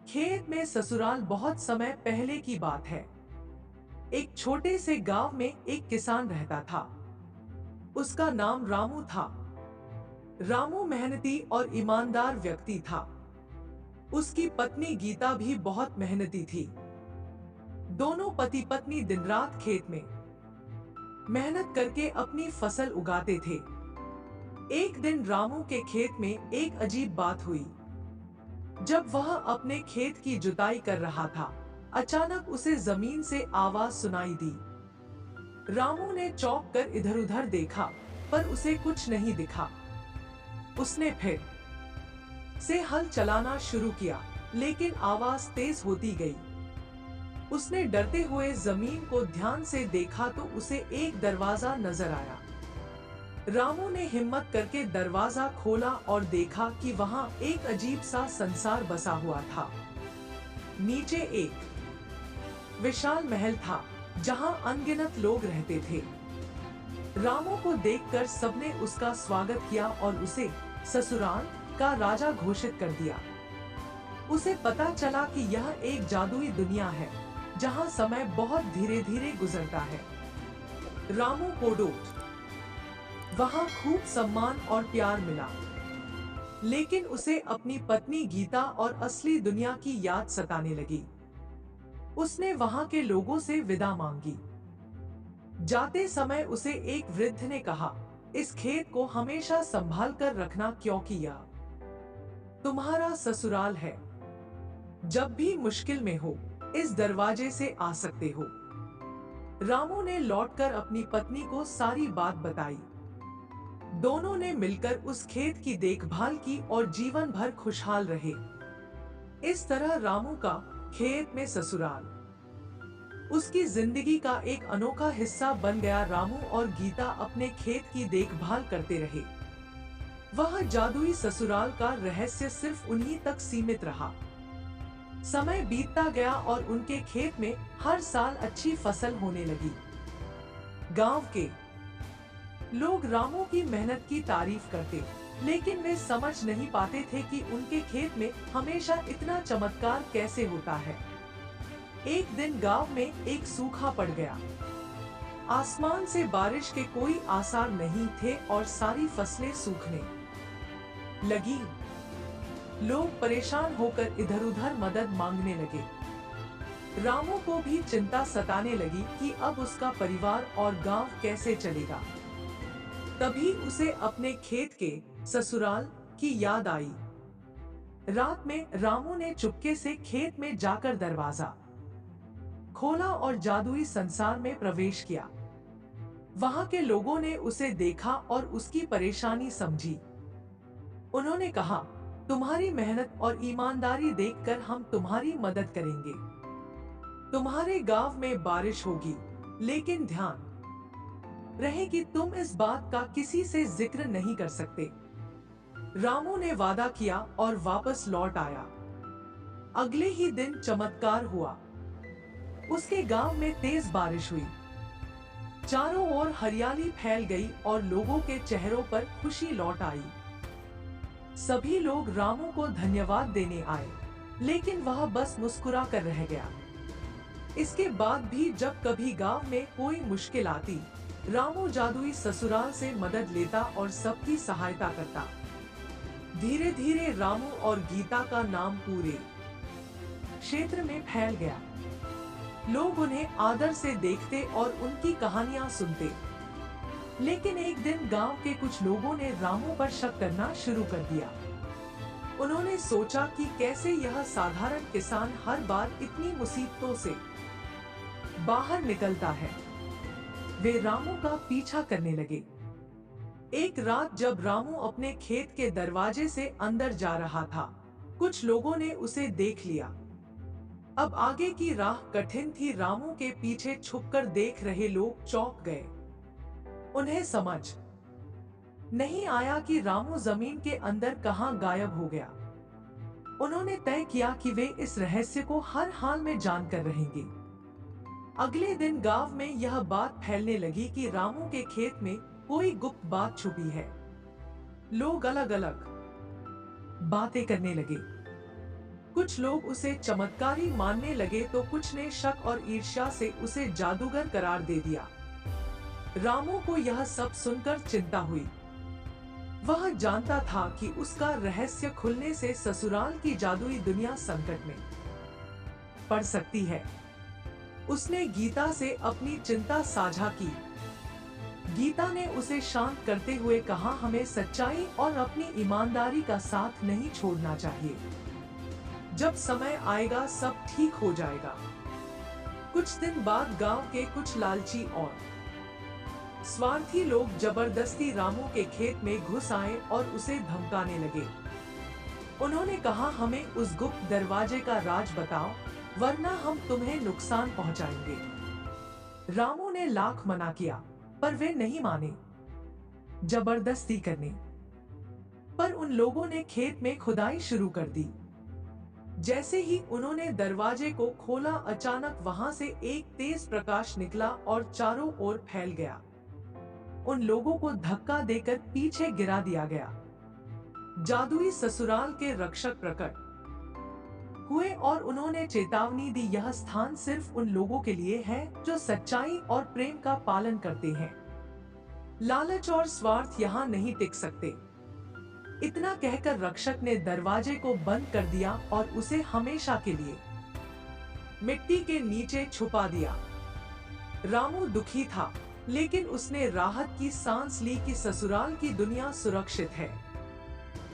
खेत में ससुराल बहुत समय पहले की बात है। एक छोटे से गांव में एक किसान रहता था। उसका नाम रामू था। रामू मेहनती और ईमानदार व्यक्ति था। उसकी पत्नी गीता भी बहुत मेहनती थी। दोनों पति पत्नी दिन रात खेत में मेहनत करके अपनी फसल उगाते थे। एक दिन रामू के खेत में एक अजीब बात हुई। जब वह अपने खेत की जुताई कर रहा था, अचानक उसे जमीन से आवाज सुनाई दी। रामू ने चौंक कर इधर-उधर देखा, पर उसे कुछ नहीं दिखा। उसने फिर से हल चलाना शुरू किया, लेकिन आवाज तेज होती गई। उसने डरते हुए जमीन को ध्यान से देखा तो उसे एक दरवाजा नजर आया। रामू ने हिम्मत करके दरवाजा खोला और देखा कि वहां एक अजीब सा संसार बसा हुआ था। नीचे एक विशाल महल था, जहां अनगिनत लोग रहते थे। रामू को देखकर सबने उसका स्वागत किया और उसे ससुराल का राजा घोषित कर दिया। उसे पता चला कि यह एक जादुई दुनिया है, जहां समय बहुत धीरे-धीरे गुजरता है। रामू को वहां खूब सम्मान और प्यार मिला, लेकिन उसे अपनी पत्नी गीता और असली दुनिया की याद सताने लगी। उसने वहां के लोगों से विदा मांगी। जाते समय उसे एक वृद्ध ने कहा, इस खेत को हमेशा संभाल कर रखना, क्योंकि यह तुम्हारा ससुराल है। जब भी मुश्किल में हो, इस दरवाजे से आ सकते हो। रामू ने लौटकर अपनी पत्नी को सारी बात बताई। दोनों ने मिलकर उस खेत की देखभाल की और जीवन भर खुशहाल रहे। इस तरह रामू का खेत में ससुराल उसकी जिंदगी का एक अनोखा हिस्सा बन गया। रामू और गीता अपने खेत की देखभाल करते रहे। वह जादुई ससुराल का रहस्य सिर्फ उन्हीं तक सीमित रहा। समय बीतता गया और उनके खेत में हर साल अच्छी फसल होने लगी। गांव के लोग रामू की मेहनत की तारीफ करते, लेकिन वे समझ नहीं पाते थे कि उनके खेत में हमेशा इतना चमत्कार कैसे होता है। एक दिन गांव में एक सूखा पड़ गया। आसमान से बारिश के कोई आसार नहीं थे और सारी फसलें सूखने लगी। लोग परेशान होकर इधर-उधर मदद मांगने लगे। रामू को भी चिंता सताने लगी कि अब उसका परिवार और गांव कैसे चलेगा। तभी उसे अपने खेत के ससुराल की याद आई। रात में रामू ने चुपके से खेत में जाकर दरवाजा खोला और जादुई संसार में प्रवेश किया। वहां के लोगों ने उसे देखा और उसकी परेशानी समझी। उन्होंने कहा, तुम्हारी मेहनत और ईमानदारी देखकर हम तुम्हारी मदद करेंगे। तुम्हारे गांव में बारिश होगी, लेकिन ध्यान रहे कि तुम इस बात का किसी से जिक्र नहीं कर सकते। रामू ने वादा किया और वापस लौट आया। अगले ही दिन चमत्कार हुआ। उसके गांव में तेज बारिश हुई। चारों ओर हरियाली फैल गई और लोगों के चेहरों पर खुशी लौट आई। सभी लोग रामू को धन्यवाद देने आए, लेकिन वह बस मुस्कुरा कर रह गया। इसके बाद भी जब कभी गांव में कोई मुश्किल आती, रामू जादुई ससुराल से मदद लेता और सबकी सहायता करता। धीरे धीरे रामू और गीता का नाम पूरे क्षेत्र में फैल गया। लोग उन्हें आदर से देखते और उनकी कहानियां सुनते। लेकिन एक दिन गांव के कुछ लोगों ने रामू पर शक करना शुरू कर दिया। उन्होंने सोचा कि कैसे यह साधारण किसान हर बार इतनी मुसीबतों से बाहर निकलता है। वे रामू का पीछा करने लगे। एक रात जब रामू अपने खेत के दरवाजे से अंदर जा रहा था, कुछ लोगों ने उसे देख लिया। अब आगे की राह कठिन थी। रामू के पीछे छुपकर देख रहे लोग चौंक गए। उन्हें समझ नहीं आया कि रामू जमीन के अंदर कहां गायब हो गया। उन्होंने तय किया कि वे इस रहस्य को हर हाल में जानकर रहेंगे। अगले दिन गांव में यह बात फैलने लगी कि रामू के खेत में कोई गुप्त बात छुपी है। लोग अलग अलग बातें करने लगे। कुछ लोग उसे चमत्कारी मानने लगे तो कुछ ने शक और ईर्ष्या से उसे जादूगर करार दे दिया। रामू को यह सब सुनकर चिंता हुई। वह जानता था कि उसका रहस्य खुलने से ससुराल की जादुई दुनिया संकट में पड़ सकती है। उसने गीता से अपनी चिंता साझा की। गीता ने उसे शांत करते हुए कहा, हमें सच्चाई और अपनी ईमानदारी का साथ नहीं छोड़ना चाहिए। जब समय आएगा सब ठीक हो जाएगा। कुछ दिन बाद गांव के कुछ लालची और स्वार्थी लोग जबरदस्ती रामू के खेत में घुस आए और उसे धमकाने लगे। उन्होंने कहा, हमें उस गुप्त दरवाजे का राज बताओ, वरना हम तुम्हें नुकसान पहुंचाएंगे। रामू ने लाख मना किया, पर वे नहीं माने। जबरदस्ती करने पर उन लोगों ने खेत में खुदाई शुरू कर दी। जैसे ही उन्होंने दरवाजे को खोला, अचानक वहां से एक तेज प्रकाश निकला और चारों ओर फैल गया। उन लोगों को धक्का देकर पीछे गिरा दिया गया। जादुई ससुराल के रक्षक प्रकट हुए और उन्होंने चेतावनी दी, यह स्थान सिर्फ उन लोगों के लिए है जो सच्चाई और प्रेम का पालन करते हैं। लालच और स्वार्थ यहाँ नहीं टिक सकते। इतना कहकर रक्षक ने दरवाजे को बंद कर दिया और उसे हमेशा के लिए मिट्टी के नीचे छुपा दिया। रामू दुखी था, लेकिन उसने राहत की सांस ली कि ससुराल की दुनिया सुरक्षित है।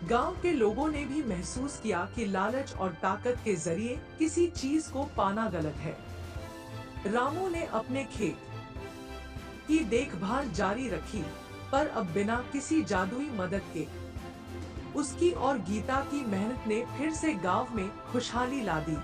गांव के लोगों ने भी महसूस किया कि लालच और ताकत के जरिए किसी चीज को पाना गलत है। रामू ने अपने खेत की देखभाल जारी रखी, पर अब बिना किसी जादुई मदद के। उसकी और गीता की मेहनत ने फिर से गांव में खुशहाली ला दी।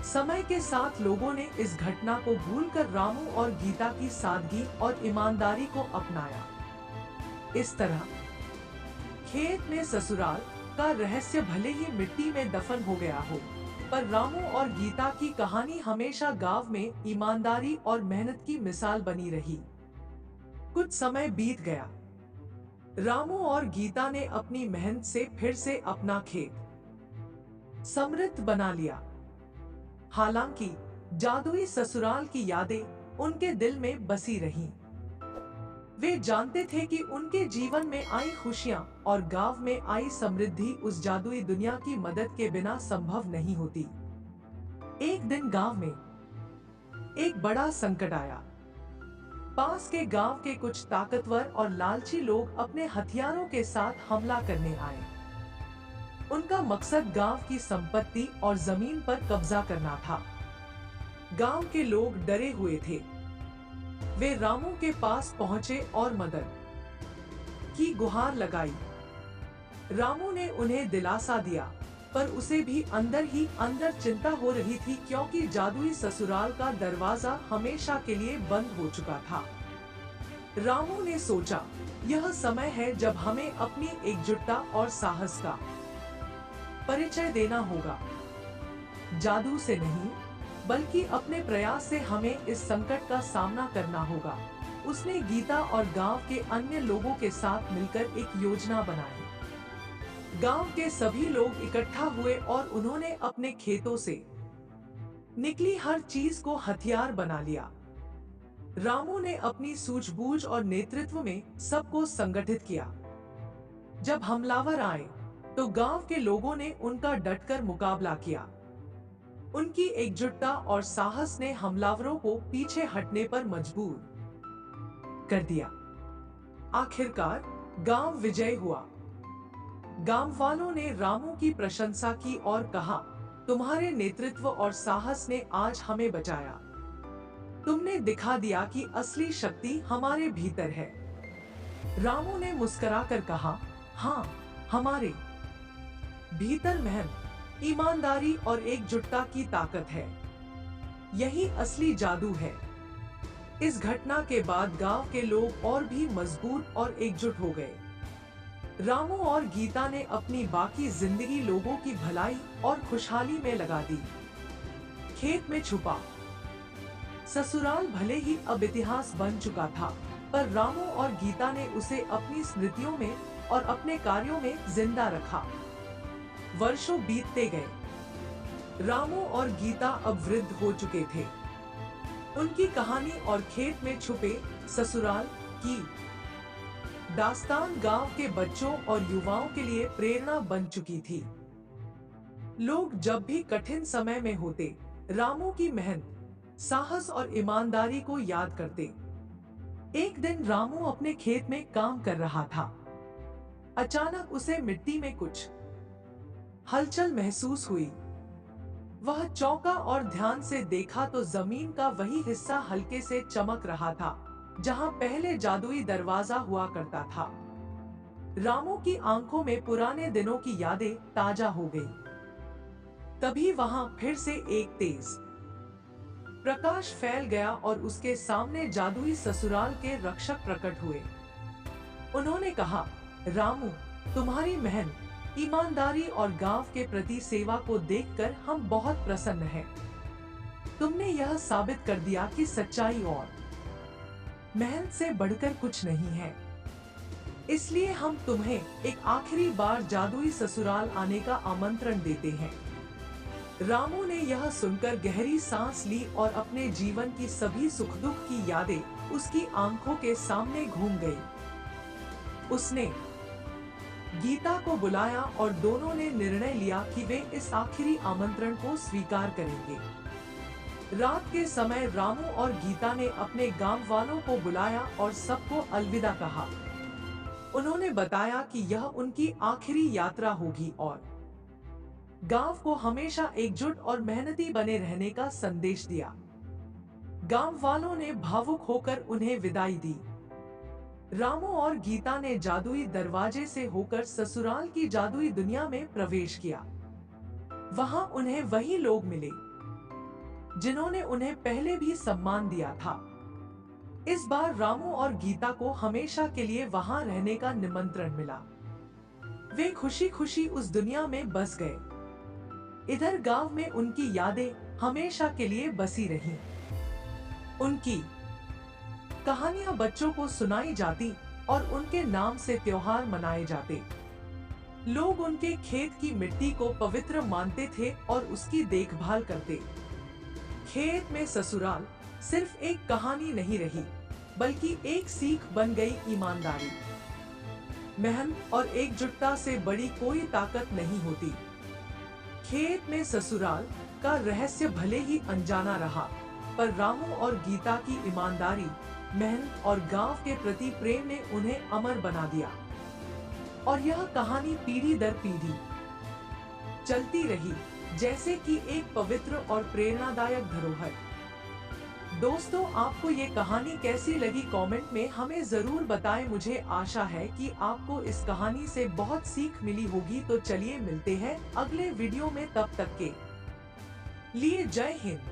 समय के साथ लोगों ने इस घटना को भूलकर रामू और गीता की सादगी और ईमानदारी को अपनाया। इस तरह खेत में ससुराल का रहस्य भले ही मिट्टी में दफन हो गया हो, पर रामू और गीता की कहानी हमेशा गांव में ईमानदारी और मेहनत की मिसाल बनी रही। कुछ समय बीत गया। रामू और गीता ने अपनी मेहनत से फिर से अपना खेत समृद्ध बना लिया। हालांकि जादुई ससुराल की यादें उनके दिल में बसी रहीं। वे जानते थे कि उनके जीवन में आई खुशियां और गांव में आई समृद्धि उस जादुई दुनिया की मदद के बिना संभव नहीं होती। एक दिन गांव में एक बड़ा संकट आया। पास के गांव के कुछ ताकतवर और लालची लोग अपने हथियारों के साथ हमला करने आए। उनका मकसद गांव की संपत्ति और जमीन पर कब्जा करना था। गांव के लोग डरे हुए थे। वे रामू के पास पहुंचे और मदद की गुहार लगाई। रामू ने उन्हें दिलासा दिया, पर उसे भी अंदर ही अंदर चिंता हो रही थी, क्योंकि जादुई ससुराल का दरवाजा हमेशा के लिए बंद हो चुका था। रामू ने सोचा, यह समय है जब हमें अपनी एकजुटता और साहस का परिचय देना होगा। जादू से नहीं, बल्कि अपने प्रयास से हमें इस संकट का सामना करना होगा। उसने गीता और गांव के अन्य लोगों के साथ मिलकर एक योजना बनाई। गांव के सभी लोग इकट्ठा हुए और उन्होंने अपने खेतों से निकली हर चीज को हथियार बना लिया। रामू ने अपनी सूझबूझ और नेतृत्व में सबको संगठित किया। जब हमलावर आए, तो गांव के लोगों ने उनका डटकर मुकाबला किया। उनकी एकजुटता और साहस ने हमलावरों को पीछे हटने पर मजबूर कर दिया। आखिरकार गांव विजय हुआ। गांव वालों ने रामू की प्रशंसा की और कहा, तुम्हारे नेतृत्व और साहस ने आज हमें बचाया। तुमने दिखा दिया कि असली शक्ति हमारे भीतर है। रामू ने मुस्कुराकर कहा, हाँ, हमारे भीतर मेहनत, ईमानदारी और एकजुटता की ताकत है। यही असली जादू है। इस घटना के बाद गांव के लोग और भी मजबूत और एकजुट हो गए। रामू और गीता ने अपनी बाकी जिंदगी लोगों की भलाई और खुशहाली में लगा दी। खेत में छुपा ससुराल भले ही अब इतिहास बन चुका था, पर रामू और गीता ने उसे अपनी स्मृतियों में और अपने कार्यों में जिंदा रखा। वर्षों बीतते गए। रामू और गीता अब वृद्ध हो चुके थे। उनकी कहानी और खेत में छुपे ससुराल की दास्तान गांव के बच्चों और युवाओं के लिए प्रेरणा बन चुकी थी। लोग जब भी कठिन समय में होते, रामू की मेहनत, साहस और ईमानदारी को याद करते। एक दिन रामू अपने खेत में काम कर रहा था। अचानक उसे मिट्टी में कुछ हलचल महसूस हुई। वह चौंका और ध्यान से देखा तो जमीन का वही हिस्सा हल्के से चमक रहा था, जहां पहले जादुई दरवाजा हुआ करता था। रामू की आंखों में पुराने दिनों की यादें ताजा हो गई। तभी वहां फिर से एक तेज प्रकाश फैल गया और उसके सामने जादुई ससुराल के रक्षक प्रकट हुए। उन्होंने कहा, रामू, तुम्हारी मेहनत, ईमानदारी और गांव के प्रति सेवा को देखकर हम बहुत प्रसन्न हैं। तुमने यह साबित कर दिया कि सच्चाई और मेहनत से बढ़कर कुछ नहीं है। इसलिए हम तुम्हें एक आखिरी बार जादुई ससुराल आने का आमंत्रण देते हैं। रामू ने यह सुनकर गहरी सांस ली और अपने जीवन की सभी सुख दुख की यादें उसकी आंखों के सामने घूम गई। उसने गीता को बुलाया और दोनों ने निर्णय लिया कि वे इस आखिरी आमंत्रण को स्वीकार करेंगे। रात के समय रामू और गीता ने अपने गांव वालों को बुलाया और सबको अलविदा कहा। उन्होंने बताया कि यह उनकी आखिरी यात्रा होगी और गांव को हमेशा एकजुट और मेहनती बने रहने का संदेश दिया। गांव वालों ने भावुक होकर उन्हें विदाई दी। रामू और गीता ने जादुई दरवाजे से होकर ससुराल की जादुई दुनिया में प्रवेश किया। वहां उन्हें वही लोग मिले जिन्होंने उन्हें पहले भी सम्मान दिया था। इस बार रामू और गीता को हमेशा के लिए वहां रहने का निमंत्रण मिला। वे खुशी खुशी उस दुनिया में बस गए। इधर गांव में उनकी यादें हमेशा के लिए बसी रहीं। उनकी कहानियां बच्चों को सुनाई जाती और उनके नाम से त्योहार मनाए जाते। लोग उनके खेत की मिट्टी को पवित्र मानते थे और उसकी देखभाल करते। खेत में ससुराल सिर्फ एक कहानी नहीं रही, बल्कि एक सीख बन गई। ईमानदारी, मेहनत और एकजुटता से बड़ी कोई ताकत नहीं होती। खेत में ससुराल का रहस्य भले ही अनजाना रहा, पर रामू और गीता की ईमानदारी, मेहनत और गांव के प्रति प्रेम ने उन्हें अमर बना दिया। और यह कहानी पीढ़ी दर पीढ़ी चलती रही, जैसे कि एक पवित्र और प्रेरणादायक धरोहर। दोस्तों, आपको ये कहानी कैसी लगी कमेंट में हमें जरूर बताएं। मुझे आशा है कि आपको इस कहानी से बहुत सीख मिली होगी। तो चलिए मिलते हैं अगले वीडियो में, तब तक के लिए जय हिंद।